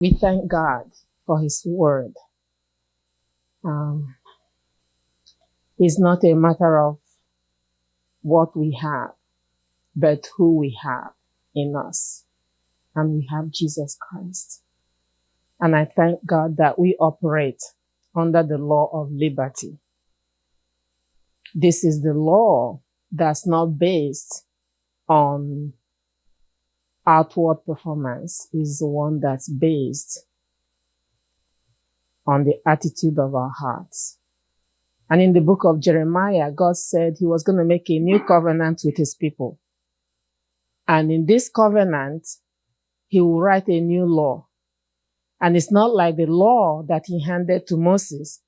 We thank God for His word. It's not a matter of what we have, but who we have in us. And we have Jesus Christ. And I thank God that we operate under the law of liberty. This is the law that's not based on outward performance. It's the one that's based on the attitude of our hearts. And in the book of Jeremiah, God said He was going to make a new covenant with His people. And in this covenant, He will write a new law. And it's not like the law that He handed to Moses,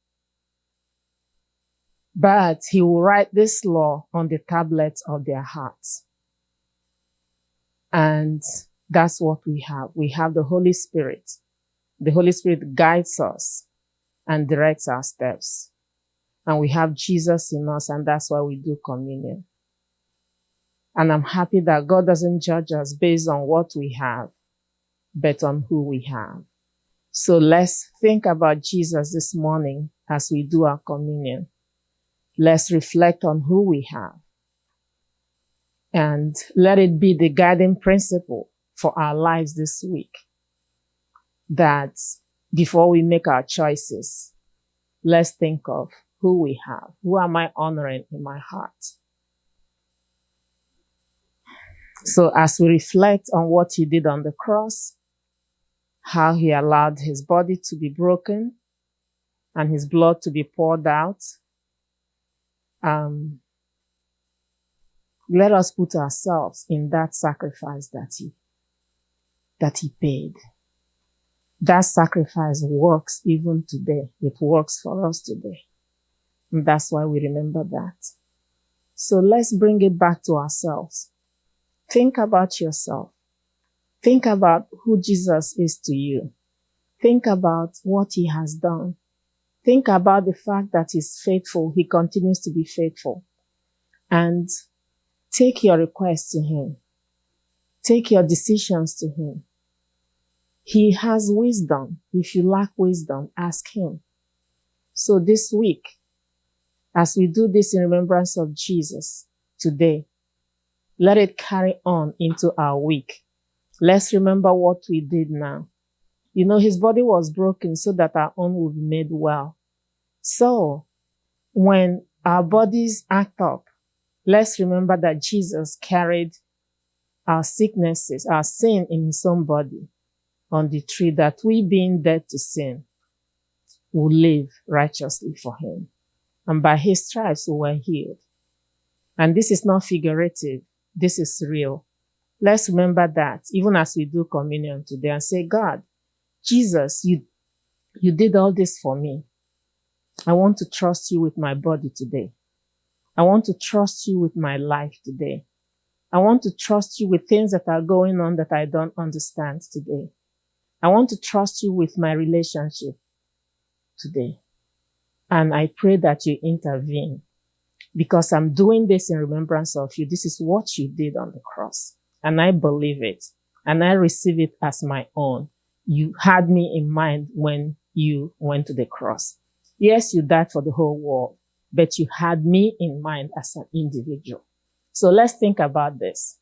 but He will write this law on the tablets of their hearts. And that's what we have. We have the Holy Spirit. The Holy Spirit guides us and directs our steps. And we have Jesus in us, and that's why we do communion. And I'm happy that God doesn't judge us based on what we have, but on who we have. So let's think about Jesus this morning as we do our communion. Let's reflect on who we have. And let it be the guiding principle for our lives this week. That before we make our choices, let's think of who we have. Who am I honoring in my heart? So as we reflect on what He did on the cross, how He allowed His body to be broken and His blood to be poured out, let us put ourselves in that sacrifice that He paid. That sacrifice works even today. It works for us today. And that's why we remember that. So let's bring it back to ourselves. Think about yourself. Think about who Jesus is to you. Think about what He has done. Think about the fact that He's faithful. He continues to be faithful. And take your requests to Him. Take your decisions to Him. He has wisdom. If you lack wisdom, ask Him. So this week, as we do this in remembrance of Jesus today, let it carry on into our week. Let's remember what we did now. You know, His body was broken so that our own will be made well. So when our bodies act up, let's remember that Jesus carried our sicknesses, our sin in His own body on the tree, that we, being dead to sin, will live righteously for Him. And by His stripes we were healed. And this is not figurative. This is real. Let's remember that even as we do communion today and say, God, Jesus, you did all this for me. I want to trust You with my body today. I want to trust You with my life today. I want to trust You with things that are going on that I don't understand today. I want to trust You with my relationship today. And I pray that You intervene, because I'm doing this in remembrance of You. This is what You did on the cross. And I believe it. And I receive it as my own. You had me in mind when You went to the cross. Yes, You died for the whole world, but You had me in mind as an individual. So let's think about this.